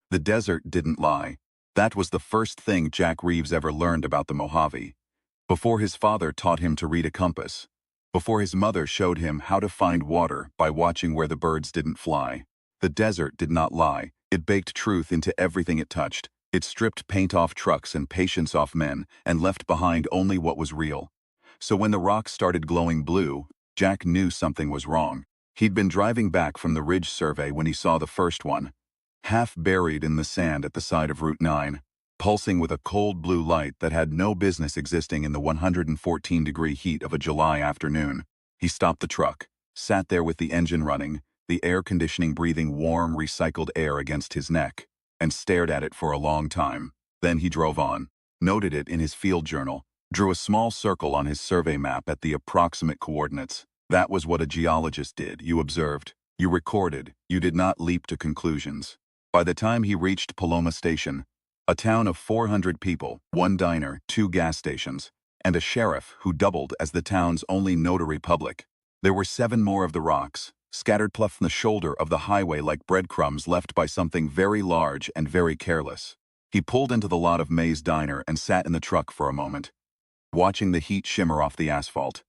The desert didn't lie. That was the first thing Jack Reeves ever learned about the Mojave. Before his father taught him to read a compass. Before his mother showed him how to find water by watching where the birds didn't fly. The desert did not lie. It baked truth into everything it touched. It stripped paint off trucks and patience off men and left behind only what was real. So when the rocks started glowing blue, Jack knew something was wrong. He'd been driving back from the ridge survey when he saw the first one, half buried in the sand at the side of Route 9, pulsing with a cold blue light that had no business existing in the 114-degree heat of a July afternoon. He stopped the truck, sat there with the engine running, the air conditioning breathing warm, recycled air against his neck, and stared at it for a long time. Then he drove on, noted it in his field journal, drew a small circle on his survey map at the approximate coordinates. That was what a geologist did. You observed, you recorded, you did not leap to conclusions. By the time he reached Paloma Station, a town of 400 people, one diner, 2 gas stations, and a sheriff who doubled as the town's only notary public. There were 7 more of the rocks, scattered plucked from the shoulder of the highway like breadcrumbs left by something very large and very careless. He pulled into the lot of May's diner and sat in the truck for a moment, watching the heat shimmer off the asphalt.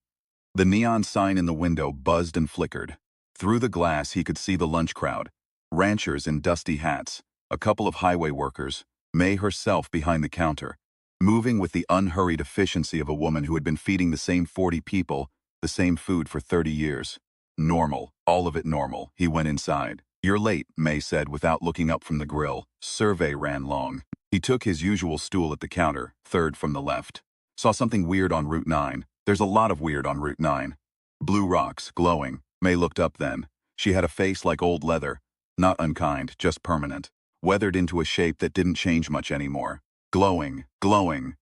The neon sign in the window buzzed and flickered. Through the glass he could see the lunch crowd, ranchers in dusty hats, a couple of highway workers, May herself behind the counter, moving with the unhurried efficiency of a woman who had been feeding the same 40 people the same food for 30 years. Normal, all of it normal. He went inside. "You're late," May said without looking up from the grill. Survey ran long. He took his usual stool at the counter, third from the left. "Saw something weird on Route 9. There's a lot of weird on Route 9. Blue rocks, glowing." May looked up then. She had a face like old leather. Not unkind, just permanent. Weathered into a shape that didn't change much anymore. Glowing, glowing.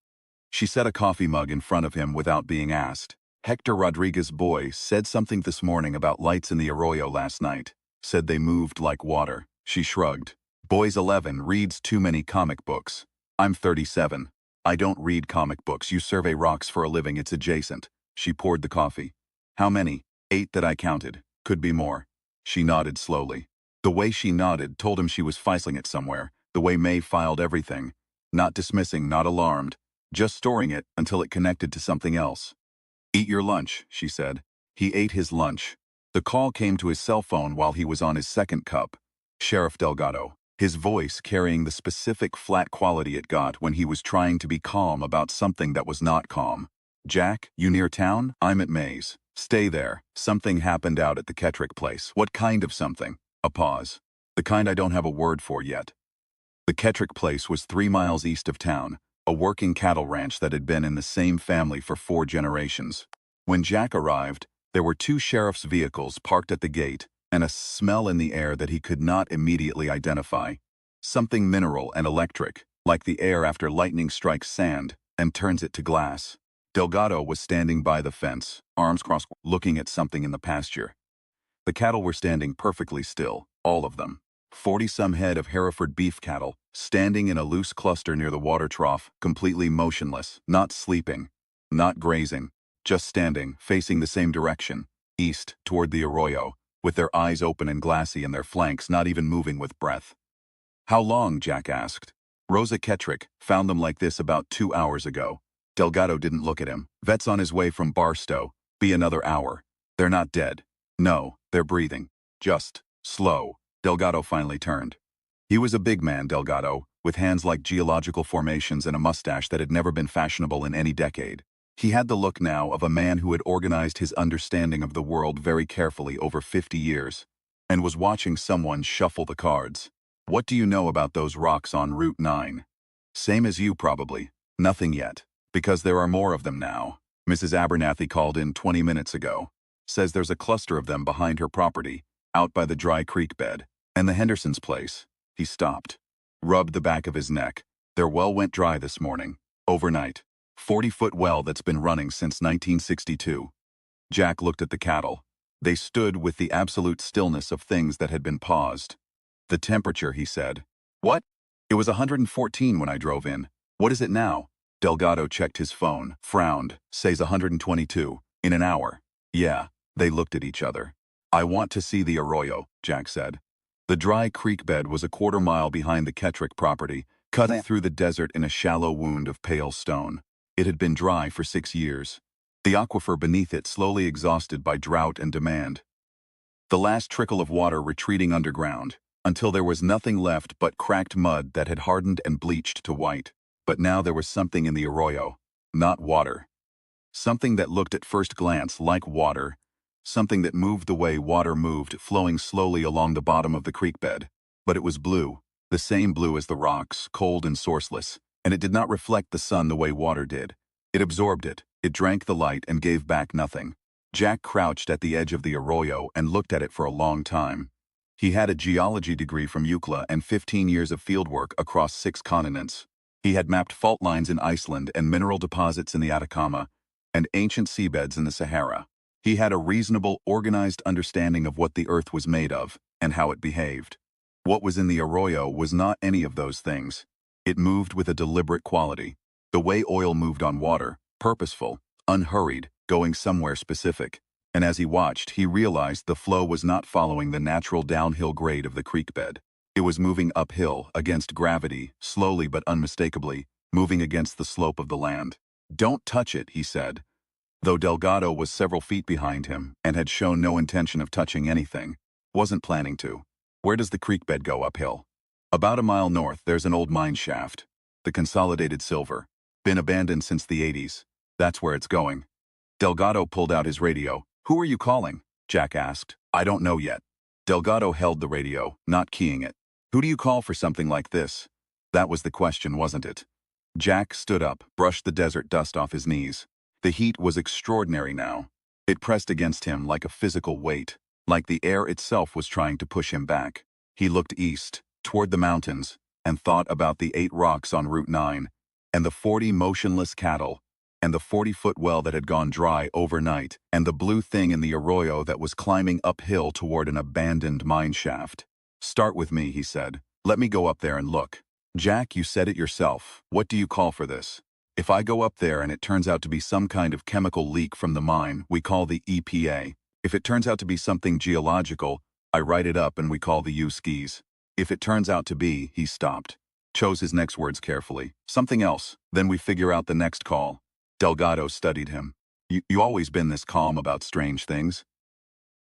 She set a coffee mug in front of him without being asked. "Hector Rodriguez's boy said something this morning about lights in the arroyo last night. Said they moved like water." She shrugged. "Boy's 11, reads too many comic books. I'm 37. I don't read comic books. You survey rocks for a living. It's adjacent." She poured the coffee. "How many?" 8 that I counted. Could be more." She nodded slowly. The way she nodded told him she was filing it somewhere, the way May filed everything. Not dismissing, not alarmed, just storing it until it connected to something else. "Eat your lunch," she said. He ate his lunch. The call came to his cell phone while he was on his second cup. Sheriff Delgado. His voice carrying the specific flat quality it got when he was trying to be calm about something that was not calm. "Jack, you near town? I'm at May's. Stay there. Something happened out at the Kettrick place." "What kind of something?" A pause. "The kind I don't have a word for yet." The Kettrick place was 3 miles east of town, a working cattle ranch that had been in the same family for 4 generations. When Jack arrived, there were 2 sheriff's vehicles parked at the gate and a smell in the air that he could not immediately identify. Something mineral and electric, like the air after lightning strikes sand and turns it to glass. Delgado was standing by the fence, arms crossed, looking at something in the pasture. The cattle were standing perfectly still, all of them. 40-some head of Hereford beef cattle, standing in a loose cluster near the water trough, completely motionless, not sleeping, not grazing, just standing, facing the same direction, east, toward the arroyo, with their eyes open and glassy and their flanks not even moving with breath. "How long?" Jack asked. "Rosa Kettrick found them like this about 2 hours ago." Delgado didn't look at him. "Vet's on his way from Barstow. Be another hour. They're not dead. No, they're breathing. Just slow." Delgado finally turned. He was a big man, Delgado, with hands like geological formations and a mustache that had never been fashionable in any decade. He had the look now of a man who had organized his understanding of the world very carefully over 50 years, and was watching someone shuffle the cards. "What do you know about those rocks on Route 9? "Same as you, probably. Nothing yet. Because there are more of them now. Mrs. Abernathy called in 20 minutes ago. Says there's a cluster of them behind her property, out by the dry creek bed. And the Hendersons' place." He stopped. Rubbed the back of his neck. "Their well went dry this morning. Overnight. 40-foot well that's been running since 1962. Jack looked at the cattle. They stood with the absolute stillness of things that had been paused. "The temperature," he said. "What?" "It was 114 when I drove in. What is it now?" Delgado checked his phone, frowned, says 122. "In an hour." "Yeah." They looked at each other. "I want to see the arroyo," Jack said. The dry creek bed was a quarter-mile behind the Kettrick property, cut through the desert in a shallow wound of pale stone. It had been dry for 6 years. The aquifer beneath it slowly exhausted by drought and demand. The last trickle of water retreating underground, until there was nothing left but cracked mud that had hardened and bleached to white. But now there was something in the arroyo, not water. Something that looked at first glance like water, something that moved the way water moved, flowing slowly along the bottom of the creek bed. But it was blue, the same blue as the rocks, cold and sourceless, and it did not reflect the sun the way water did. It absorbed it, it drank the light and gave back nothing. Jack crouched at the edge of the arroyo and looked at it for a long time. He had a geology degree from UCLA and 15 years of fieldwork across 6 continents. He had mapped fault lines in Iceland and mineral deposits in the Atacama and ancient seabeds in the Sahara. He had a reasonable, organized understanding of what the earth was made of and how it behaved. What was in the arroyo was not any of those things. It moved with a deliberate quality. The way oil moved on water, purposeful, unhurried, going somewhere specific. And as he watched, he realized the flow was not following the natural downhill grade of the creek bed. It was moving uphill, against gravity, slowly but unmistakably, moving against the slope of the land. "Don't touch it," he said, though Delgado was several feet behind him and had shown no intention of touching anything. Wasn't planning to. "Where does the creek bed go uphill?" "About a mile north, there's an old mine shaft. The Consolidated Silver. Been abandoned since the 80s. That's where it's going." Delgado pulled out his radio. "Who are you calling?" Jack asked. "I don't know yet." Delgado held the radio, not keying it. "Who do you call for something like this?" That was the question, wasn't it? Jack stood up, brushed the desert dust off his knees. The heat was extraordinary now. It pressed against him like a physical weight, like the air itself was trying to push him back. He looked east, toward the mountains, and thought about the 8 rocks on Route 9, and the 40 motionless cattle, and the 40-foot well that had gone dry overnight, and the blue thing in the arroyo that was climbing uphill toward an abandoned mine shaft. "Start with me," he said. "Let me go up there and look." "Jack, you said it yourself. What do you call for this?" "If I go up there and it turns out to be some kind of chemical leak from the mine, we call the EPA. If it turns out to be something geological, I write it up and we call the USCIS. If it turns out to be," he stopped, chose his next words carefully, "something else, then we figure out the next call." Delgado studied him. You always been this calm about strange things?"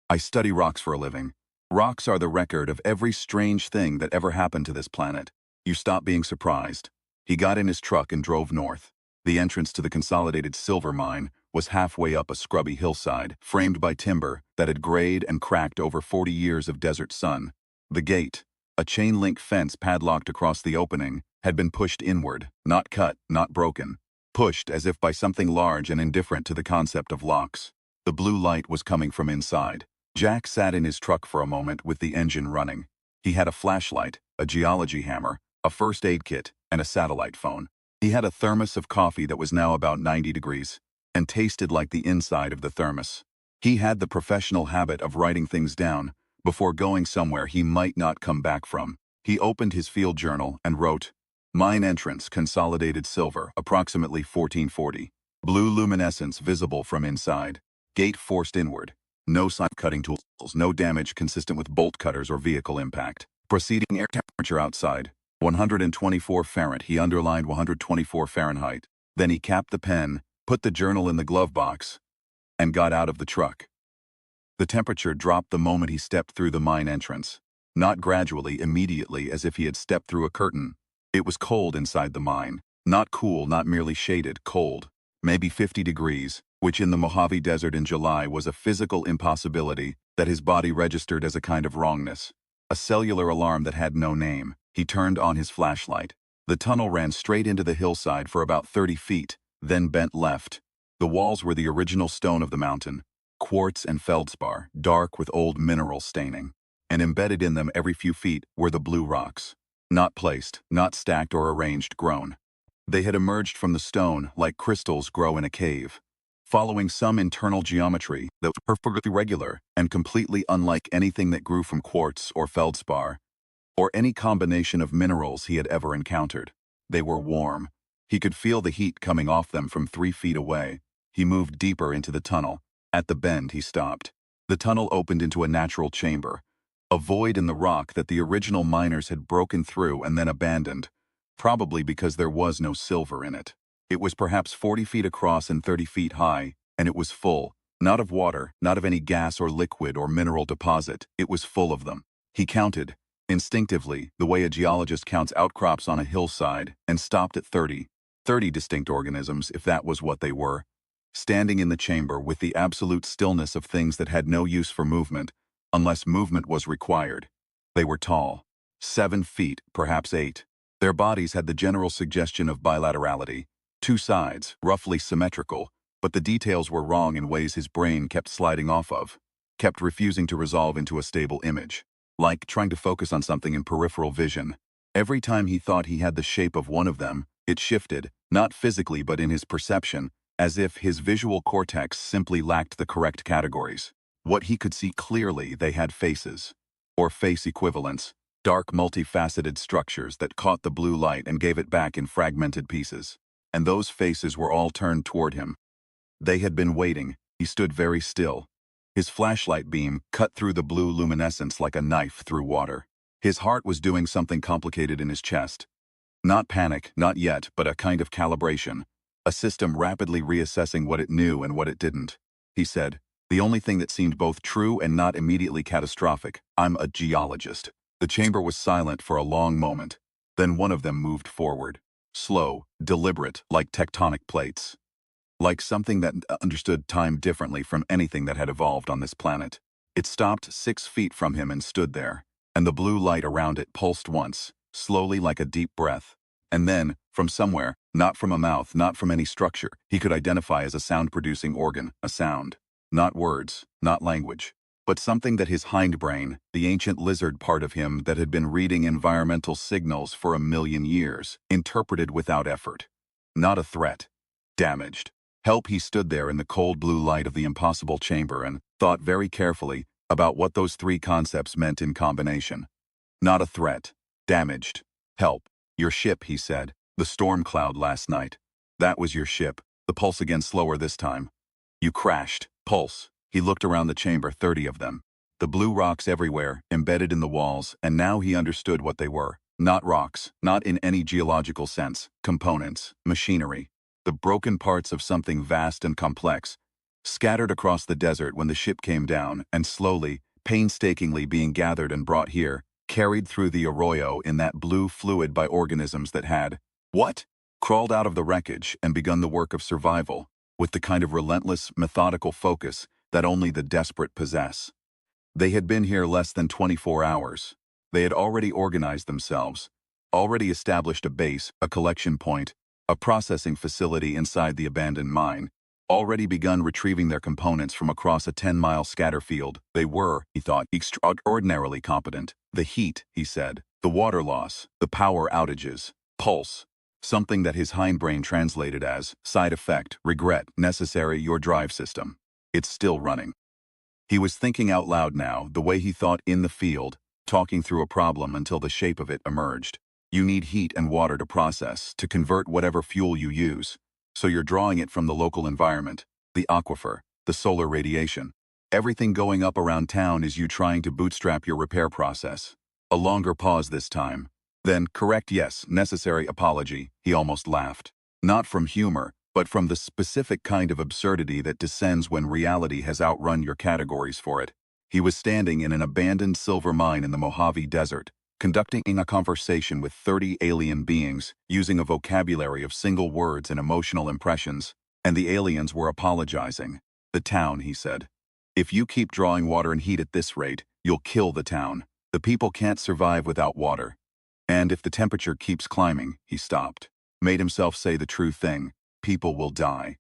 "I study rocks for a living. Rocks are the record of every strange thing that ever happened to this planet. You stop being surprised." He got in his truck and drove north. The entrance to the Consolidated Silver Mine was halfway up a scrubby hillside, framed by timber that had grayed and cracked over 40 years of desert sun. The gate, a chain-link fence padlocked across the opening, had been pushed inward, not cut, not broken. Pushed as if by something large and indifferent to the concept of locks. The blue light was coming from inside. Jack sat in his truck for a moment with the engine running. He had a flashlight, a geology hammer, a first aid kit, and a satellite phone. He had a thermos of coffee that was now about 90 degrees, and tasted like the inside of the thermos. He had the professional habit of writing things down before going somewhere he might not come back from. He opened his field journal and wrote, "Mine entrance, Consolidated Silver, approximately 1440. Blue luminescence visible from inside. Gate forced inward. No sign of cutting tools, no damage consistent with bolt cutters or vehicle impact. Proceeding air temperature outside, 124 Fahrenheit." He underlined 124 Fahrenheit. Then he capped the pen, put the journal in the glove box, and got out of the truck. The temperature dropped the moment he stepped through the mine entrance. Not gradually, immediately, as if he had stepped through a curtain. It was cold inside the mine. Not cool, not merely shaded, cold. Maybe 50 degrees, which in the Mojave Desert in July was a physical impossibility that his body registered as a kind of wrongness. A cellular alarm that had no name. He turned on his flashlight. The tunnel ran straight into the hillside for about 30 feet, then bent left. The walls were the original stone of the mountain, quartz and feldspar, dark with old mineral staining. And embedded in them every few feet were the blue rocks. Not placed, not stacked or arranged, grown. They had emerged from the stone like crystals grow in a cave, following some internal geometry that was perfectly regular and completely unlike anything that grew from quartz or feldspar, or any combination of minerals he had ever encountered. They were warm. He could feel the heat coming off them from 3 feet away. He moved deeper into the tunnel. At the bend, he stopped. The tunnel opened into a natural chamber, A void in the rock that the original miners had broken through and then abandoned, probably because there was no silver in it. It was perhaps 40 feet across and 30 feet high, and it was full, not of water, not of any gas or liquid or mineral deposit. It was full of them. He counted, instinctively, the way a geologist counts outcrops on a hillside, and stopped at 30. 30 distinct organisms, if that was what they were, standing in the chamber with the absolute stillness of things that had no use for movement, unless movement was required. They were tall, 7 feet, perhaps 8. Their bodies had the general suggestion of bilaterality, 2 sides, roughly symmetrical, but the details were wrong in ways his brain kept sliding off of, kept refusing to resolve into a stable image, like trying to focus on something in peripheral vision. Every time he thought he had the shape of one of them, it shifted, not physically but in his perception, as if his visual cortex simply lacked the correct categories. What he could see clearly, they had faces, or face equivalents, dark multifaceted structures that caught the blue light and gave it back in fragmented pieces. And those faces were all turned toward him. They had been waiting. He stood very still. His flashlight beam cut through the blue luminescence like a knife through water. His heart was doing something complicated in his chest. Not panic, not yet, but a kind of calibration. A system rapidly reassessing what it knew and what it didn't. He said, the only thing that seemed both true and not immediately catastrophic, I'm a geologist. The chamber was silent for a long moment. Then one of them moved forward. Slow, deliberate, like tectonic plates. Like something that understood time differently from anything that had evolved on this planet. It stopped 6 feet from him and stood there, and the blue light around it pulsed once, slowly like a deep breath. And then, from somewhere, not from a mouth, not from any structure, he could identify as a sound-producing organ, a sound. Not words, not language, but something that his hindbrain, the ancient lizard part of him that had been reading environmental signals for 1,000,000 years, interpreted without effort. Not a threat. Damaged. Help. He stood there in the cold blue light of the impossible chamber and thought very carefully about what those 3 concepts meant in combination. Not a threat. Damaged. Help. Your ship, he said. The storm cloud last night. That was your ship. The pulse again slower this time. You crashed. Pulse. He looked around the chamber, 30 of them. The blue rocks everywhere, embedded in the walls, and now he understood what they were. Not rocks, not in any geological sense. Components. Machinery. The broken parts of something vast and complex, scattered across the desert when the ship came down, and slowly, painstakingly being gathered and brought here, carried through the arroyo in that blue fluid by organisms that had, what? Crawled out of the wreckage and begun the work of survival, with the kind of relentless, methodical focus that only the desperate possess. They had been here less than 24 hours. They had already organized themselves, already established a base, a collection point, a processing facility inside the abandoned mine, already begun retrieving their components from across a 10-mile scatter field. They were, he thought, extraordinarily competent. The heat, he said, the water loss, the power outages, pulse, something that his hindbrain translated as side effect, regret, necessary, your drive system. It's still running. He was thinking out loud now, the way he thought in the field, talking through a problem until the shape of it emerged. You need heat and water to process, to convert whatever fuel you use. So you're drawing it from the local environment, the aquifer, the solar radiation. Everything going up around town is you trying to bootstrap your repair process. A longer pause this time. Then, correct, yes, necessary apology, he almost laughed. Not from humor, but from the specific kind of absurdity that descends when reality has outrun your categories for it. He was standing in an abandoned silver mine in the Mojave Desert, conducting a conversation with 30 alien beings, using a vocabulary of single words and emotional impressions, and the aliens were apologizing. The town, he said. If you keep drawing water and heat at this rate, you'll kill the town. The people can't survive without water. And if the temperature keeps climbing, he stopped. Made himself say the true thing. People will die.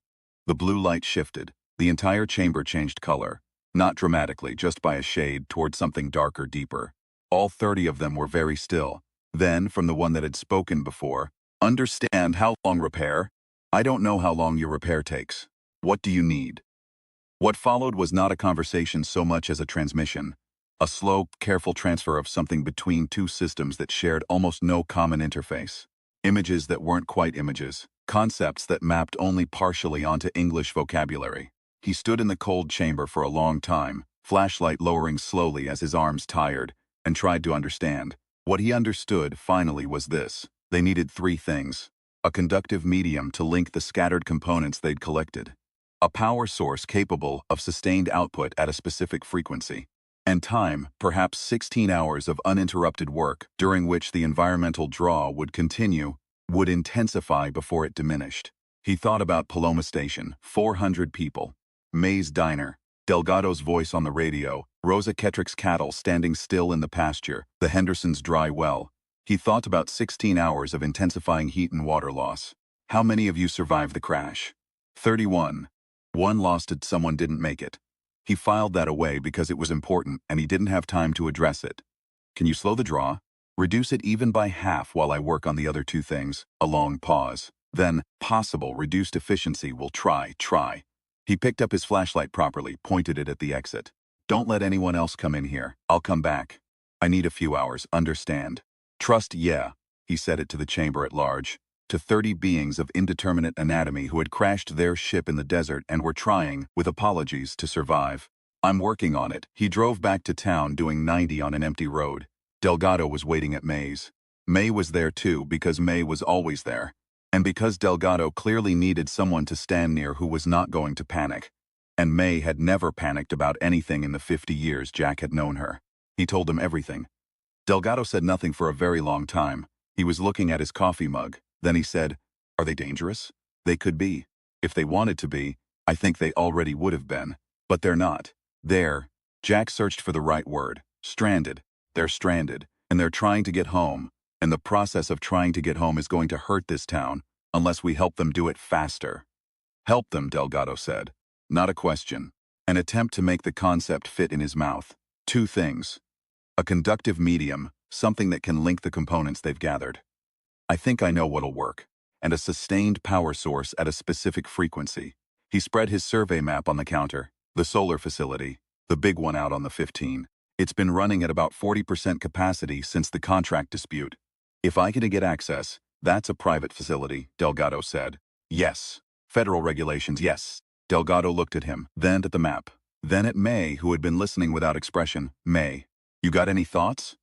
The blue light shifted. The entire chamber changed color. Not dramatically, just by a shade toward something darker, deeper. All 30 of them were very still. Then, from the one that had spoken before, understand how long repair? I don't know how long your repair takes. What do you need? What followed was not a conversation so much as a transmission. A slow, careful transfer of something between 2 systems that shared almost no common interface. Images that weren't quite images. Concepts that mapped only partially onto English vocabulary. He stood in the cold chamber for a long time, flashlight lowering slowly as his arms tired, and tried to understand. What he understood, finally, was this. They needed three things. A conductive medium to link the scattered components they'd collected. A power source capable of sustained output at a specific frequency. And time, perhaps 16 hours of uninterrupted work, during which the environmental draw would continue, would intensify before it diminished. He thought about Paloma Station, 400 people. May's diner, Delgado's voice on the radio, Rosa Kettrick's cattle standing still in the pasture, the Hendersons' dry well. He thought about 16 hours of intensifying heat and water loss. How many of you survived the crash? 31. One lost it, someone didn't make it. He filed that away because it was important and he didn't have time to address it. Can you slow the draw? Reduce it even by half while I work on the other two things. A long pause. Then, possible reduced efficiency will try. He picked up his flashlight properly, pointed it at the exit. Don't let anyone else come in here. I'll come back. I need a few hours, understand? Trust, yeah. He said it to the chamber at large. To 30 beings of indeterminate anatomy who had crashed their ship in the desert and were trying, with apologies, to survive. I'm working on it. He drove back to town doing 90 on an empty road. Delgado was waiting at May's. May was there too because May was always there. And because Delgado clearly needed someone to stand near who was not going to panic. And May had never panicked about anything in the 50 years Jack had known her. He told him everything. Delgado said nothing for a very long time. He was looking at his coffee mug. Then he said, "Are they dangerous? They could be. If they wanted to be, I think they already would have been. But they're not. Jack searched for the right word. Stranded. They're stranded, and they're trying to get home. And the process of trying to get home is going to hurt this town, unless we help them do it faster." Help them, Delgado said. Not a question. An attempt to make the concept fit in his mouth. Two things. A conductive medium, something that can link the components they've gathered. I think I know what'll work. And a sustained power source at a specific frequency. He spread his survey map on the counter. The solar facility, the big one out on the 15. It's been running at about 40% capacity since the contract dispute. If I can get access, that's a private facility, Delgado said. Yes. Federal regulations, yes. Delgado looked at him, then at the map. Then at May, who had been listening without expression. May, you got any thoughts?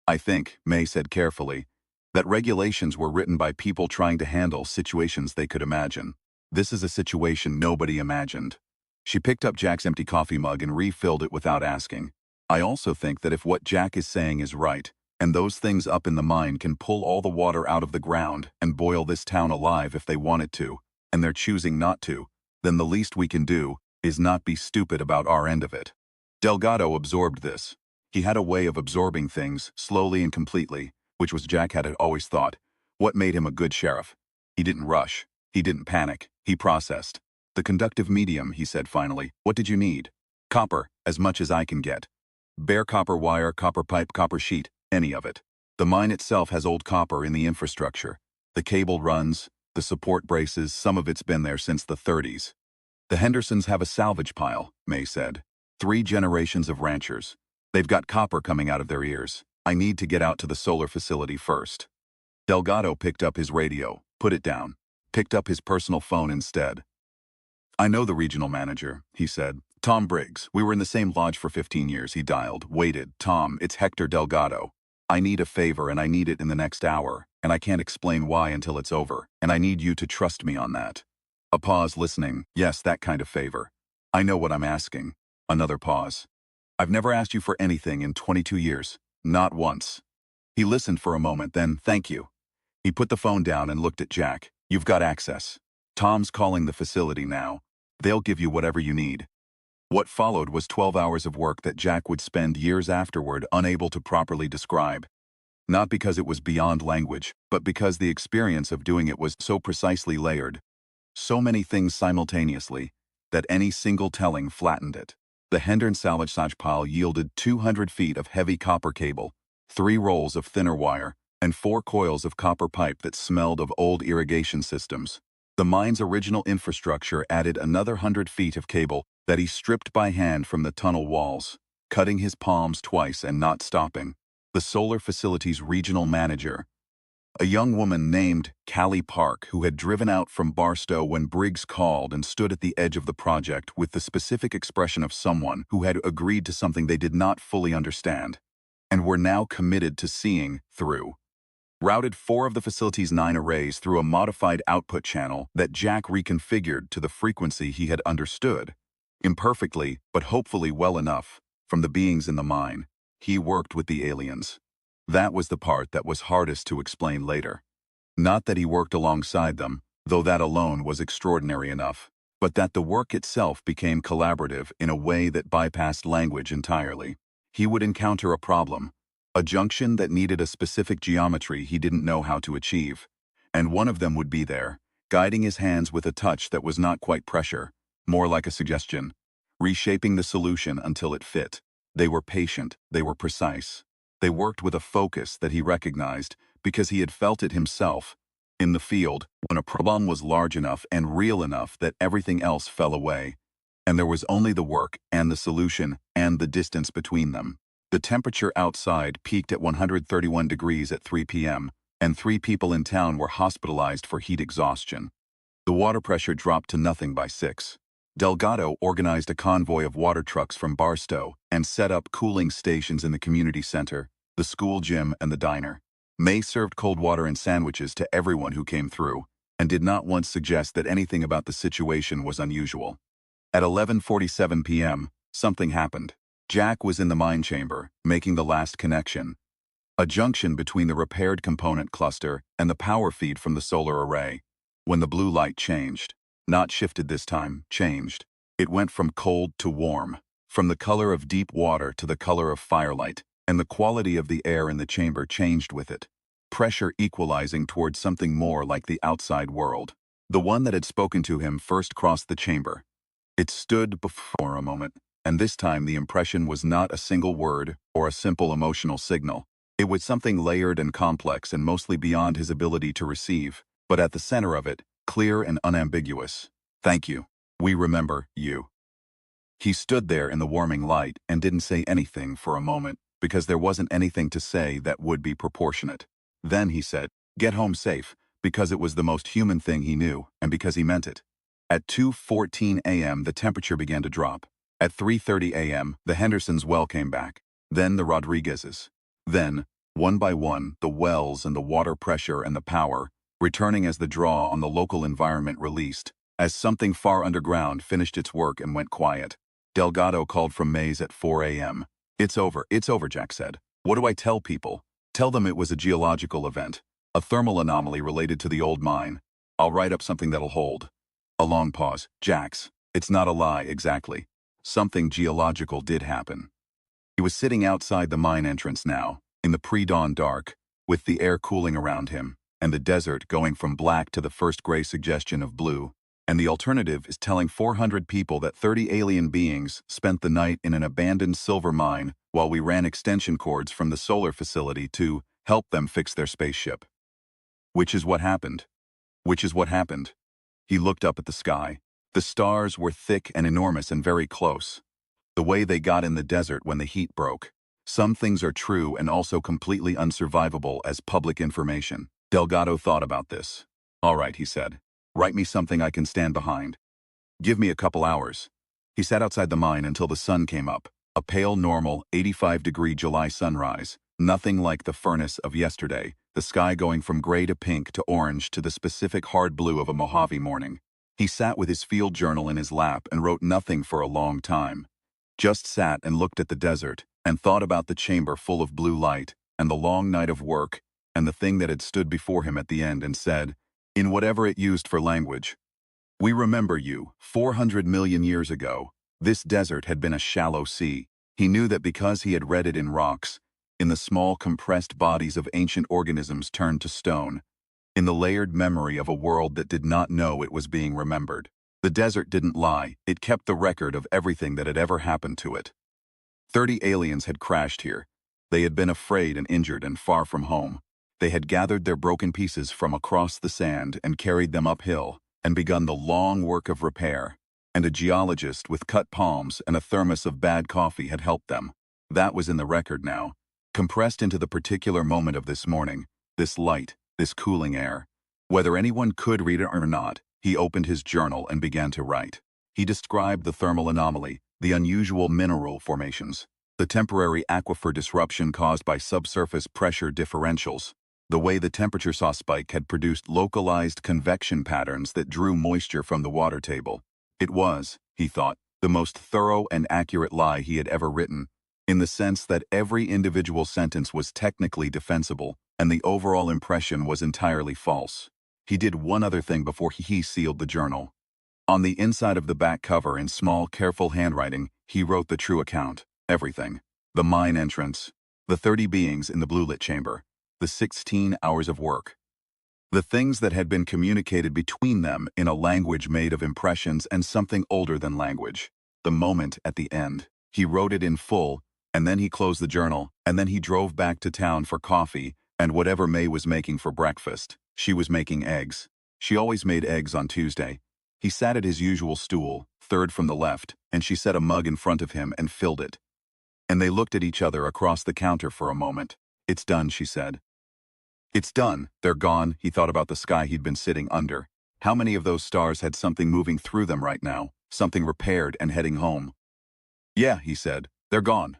I think, May said carefully, that regulations were written by people trying to handle situations they could imagine. This is a situation nobody imagined. She picked up Jack's empty coffee mug and refilled it without asking. I also think that if what Jack is saying is right, and those things up in the mine can pull all the water out of the ground and boil this town alive if they wanted to, and they're choosing not to, then the least we can do is not be stupid about our end of it. Delgado absorbed this. He had a way of absorbing things slowly and completely, which was Jack had always thought. What made him a good sheriff? He didn't rush. He didn't panic. He processed. The conductive medium, he said finally. What did you need? Copper, as much as I can get. Bare copper wire, copper pipe, copper sheet. Any of it. The mine itself has old copper in the infrastructure. The cable runs, the support braces, some of it's been there since the 30s. The Hendersons have a salvage pile, May said. 3 generations of ranchers. They've got copper coming out of their ears. I need to get out to the solar facility first. Delgado picked up his radio, put it down, picked up his personal phone instead. I know the regional manager, he said. Tom Briggs. We were in the same lodge for 15 years. He dialed, waited. Tom, it's Hector Delgado. I need a favor and I need it in the next hour, and I can't explain why until it's over, and I need you to trust me on that. A pause, listening. Yes, that kind of favor. I know what I'm asking. Another pause. I've never asked you for anything in 22 years. Not once. He listened for a moment, then, thank you. He put the phone down and looked at Jack. You've got access. Tom's calling the facility now. They'll give you whatever you need. What followed was 12 hours of work that Jack would spend years afterward unable to properly describe. Not because it was beyond language, but because the experience of doing it was so precisely layered. So many things simultaneously, that any single telling flattened it. The Hendern salvage pile yielded 200 feet of heavy copper cable, 3 rolls of thinner wire, and 4 coils of copper pipe that smelled of old irrigation systems. The mine's original infrastructure added another 100 feet of cable that he stripped by hand from the tunnel walls, cutting his palms twice and not stopping. The solar facility's regional manager, a young woman named Callie Park, who had driven out from Barstow when Briggs called and stood at the edge of the project with the specific expression of someone who had agreed to something they did not fully understand. and were now committed to seeing through. Routed 4 of the facility's 9 arrays through a modified output channel that Jack reconfigured to the frequency he had understood. Imperfectly, but hopefully well enough, from the beings in the mine. He worked with the aliens. That was the part that was hardest to explain later. Not that he worked alongside them, though that alone was extraordinary enough, but that the work itself became collaborative in a way that bypassed language entirely. He would encounter a problem, a junction that needed a specific geometry he didn't know how to achieve, and one of them would be there, guiding his hands with a touch that was not quite pressure, more like a suggestion, reshaping the solution until it fit. They were patient, they were precise. They worked with a focus that he recognized because he had felt it himself in the field when a problem was large enough and real enough that everything else fell away, and there was only the work and the solution and the distance between them. The temperature outside peaked at 131 degrees at 3 p.m., and 3 people in town were hospitalized for heat exhaustion. The water pressure dropped to nothing by 6. Delgado organized a convoy of water trucks from Barstow and set up cooling stations in the community center, the school gym, and the diner. May served cold water and sandwiches to everyone who came through, and did not once suggest that anything about the situation was unusual. At 11:47 p.m., something happened. Jack was in the mine chamber, making the last connection. A junction between the repaired component cluster and the power feed from the solar array. When the blue light changed, not shifted this time, changed. It went from cold to warm, from the color of deep water to the color of firelight, and the quality of the air in the chamber changed with it. Pressure equalizing towards something more like the outside world. The one that had spoken to him first crossed the chamber. It stood before a moment, and this time the impression was not a single word or a simple emotional signal. It was something layered and complex and mostly beyond his ability to receive, but at the center of it, clear and unambiguous. Thank you. We remember you. He stood there in the warming light and didn't say anything for a moment, because there wasn't anything to say that would be proportionate. Then he said, "Get home safe," because it was the most human thing he knew, and because he meant it. At 2:14 a.m. the temperature began to drop. At 3:30 a.m. the Hendersons' well came back. Then the Rodriguez's. Then, one by one, the wells and the water pressure and the power, returning as the draw on the local environment released, as something far underground finished its work and went quiet. Delgado called from Mays at 4 a.m. It's over, Jack said. What do I tell people? Tell them it was a geological event, a thermal anomaly related to the old mine. I'll write up something that'll hold. A long pause. Jax, it's not a lie, exactly. Something geological did happen. He was sitting outside the mine entrance now, in the pre-dawn dark, with the air cooling around him, and the desert going from black to the first gray suggestion of blue, and the alternative is telling 400 people that 30 alien beings spent the night in an abandoned silver mine while we ran extension cords from the solar facility to help them fix their spaceship. Which is what happened. Which is what happened. He looked up at the sky. The stars were thick and enormous and very close. The way they got in the desert when the heat broke. Some things are true and also completely unsurvivable as public information. Delgado thought about this. All right, he said. Write me something I can stand behind. Give me a couple hours. He sat outside the mine until the sun came up. A pale, normal, 85-degree July sunrise. Nothing like the furnace of yesterday. The sky going from gray to pink to orange to the specific hard blue of a Mojave morning. He sat with his field journal in his lap and wrote nothing for a long time. Just sat and looked at the desert and thought about the chamber full of blue light and the long night of work and the thing that had stood before him at the end and said, in whatever it used for language, "We remember you, 400 million years ago. This desert had been a shallow sea." He knew that because he had read it in rocks, in the small compressed bodies of ancient organisms turned to stone, in the layered memory of a world that did not know it was being remembered. The desert didn't lie, it kept the record of everything that had ever happened to it. 30 aliens had crashed here. They had been afraid and injured and far from home. They had gathered their broken pieces from across the sand and carried them uphill, and begun the long work of repair. And a geologist with cut palms and a thermos of bad coffee had helped them. That was in the record now, compressed into the particular moment of this morning, this light, this cooling air. Whether anyone could read it or not, he opened his journal and began to write. He described the thermal anomaly, the unusual mineral formations. The temporary aquifer disruption caused by subsurface pressure differentials. The way the temperature saw spike had produced localized convection patterns that drew moisture from the water table. It was, he thought, the most thorough and accurate lie he had ever written, in the sense that every individual sentence was technically defensible, and the overall impression was entirely false. He did one other thing before he sealed the journal. On the inside of the back cover in small, careful handwriting, he wrote the true account, everything. The mine entrance, the 30 beings in the blue-lit chamber, the 16 hours of work. The things that had been communicated between them in a language made of impressions and something older than language. The moment at the end. He wrote it in full, and then he closed the journal, and then he drove back to town for coffee and whatever May was making for breakfast. She was making eggs. She always made eggs on Tuesday. He sat at his usual stool, third from the left, and she set a mug in front of him and filled it. And they looked at each other across the counter for a moment. "It's done," she said. "It's done. They're gone." He thought about the sky he'd been sitting under. How many of those stars had something moving through them right now, something repaired and heading home? "Yeah," he said. "They're gone."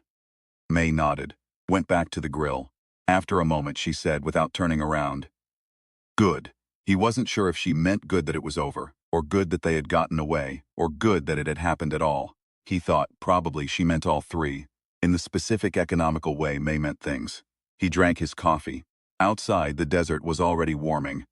May nodded, went back to the grill. After a moment, she said without turning around, "Good." He wasn't sure if she meant good that it was over, or good that they had gotten away, or good that it had happened at all. He thought probably she meant all three. In the specific economical way May meant things. He drank his coffee. Outside, the desert was already warming,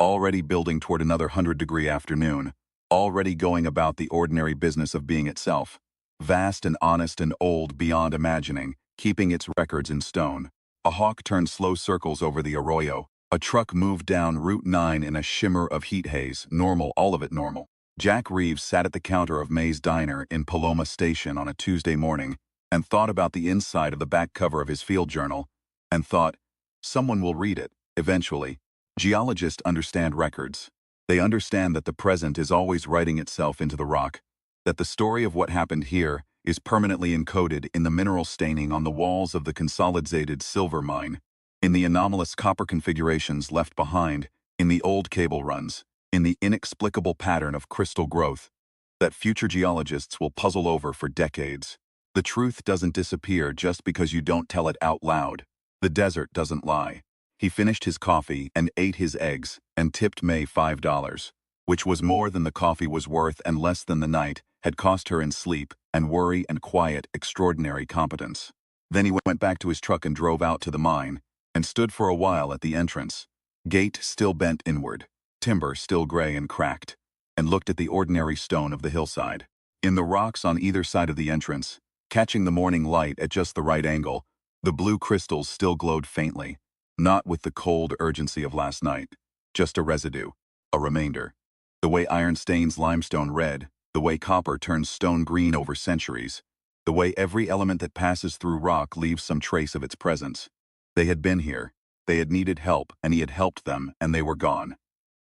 already building toward another 100-degree afternoon, already going about the ordinary business of being itself, vast and honest and old beyond imagining, keeping its records in stone. A hawk turned slow circles over the arroyo. A truck moved down Route 9 in a shimmer of heat haze, normal, all of it normal. Jack Reeves sat at the counter of May's diner in Paloma Station on a Tuesday morning and thought about the inside of the back cover of his field journal, and thought, someone will read it, eventually. Geologists understand records. They understand that the present is always writing itself into the rock, that the story of what happened here is permanently encoded in the mineral staining on the walls of the consolidated silver mine, in the anomalous copper configurations left behind, in the old cable runs, in the inexplicable pattern of crystal growth, that future geologists will puzzle over for decades. The truth doesn't disappear just because you don't tell it out loud. The desert doesn't lie. He finished his coffee and ate his eggs and tipped May $5, which was more than the coffee was worth and less than the night had cost her in sleep and worry and quiet, extraordinary competence. Then he went back to his truck and drove out to the mine, and stood for a while at the entrance, gate still bent inward, timber still gray and cracked, and looked at the ordinary stone of the hillside. In the rocks on either side of the entrance, catching the morning light at just the right angle, the blue crystals still glowed faintly, not with the cold urgency of last night, just a residue, a remainder. The way iron stains limestone red, the way copper turns stone green over centuries, the way every element that passes through rock leaves some trace of its presence. They had been here, they had needed help, and he had helped them, and they were gone.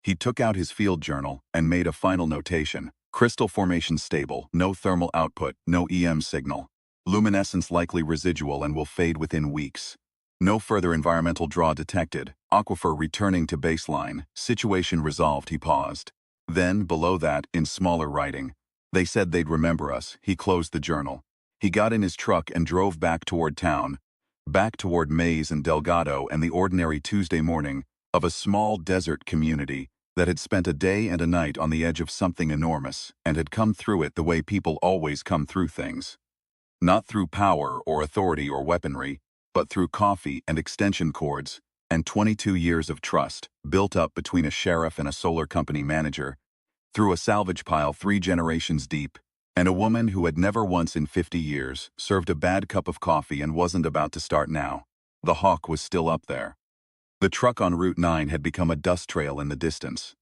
He took out his field journal and made a final notation. Crystal formation stable, no thermal output, no EM signal. Luminescence likely residual and will fade within weeks. No further environmental draw detected. Aquifer returning to baseline. Situation resolved, he paused. Then, below that, in smaller writing, they said they'd remember us. He closed the journal. He got in his truck and drove back toward town, back toward Mays and Delgado and the ordinary Tuesday morning of a small desert community that had spent a day and a night on the edge of something enormous and had come through it the way people always come through things. Not through power or authority or weaponry, but through coffee and extension cords and 22 years of trust built up between a sheriff and a solar company manager, through a salvage pile 3 generations deep, and a woman who had never once in 50 years served a bad cup of coffee and wasn't about to start now. The hawk was still up there. The truck on Route 9 had become a dust trail in the distance.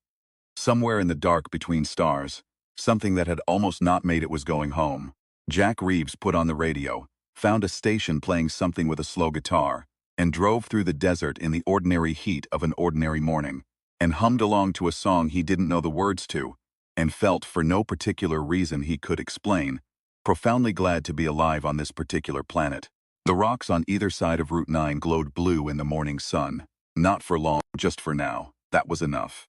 Somewhere in the dark between stars, something that had almost not made it was going home. Jack Reeves put on the radio, found a station playing something with a slow guitar, and drove through the desert in the ordinary heat of an ordinary morning, and hummed along to a song he didn't know the words to, and felt, for no particular reason he could explain, profoundly glad to be alive on this particular planet. The rocks on either side of Route 9 glowed blue in the morning sun. Not for long, just for now. That was enough.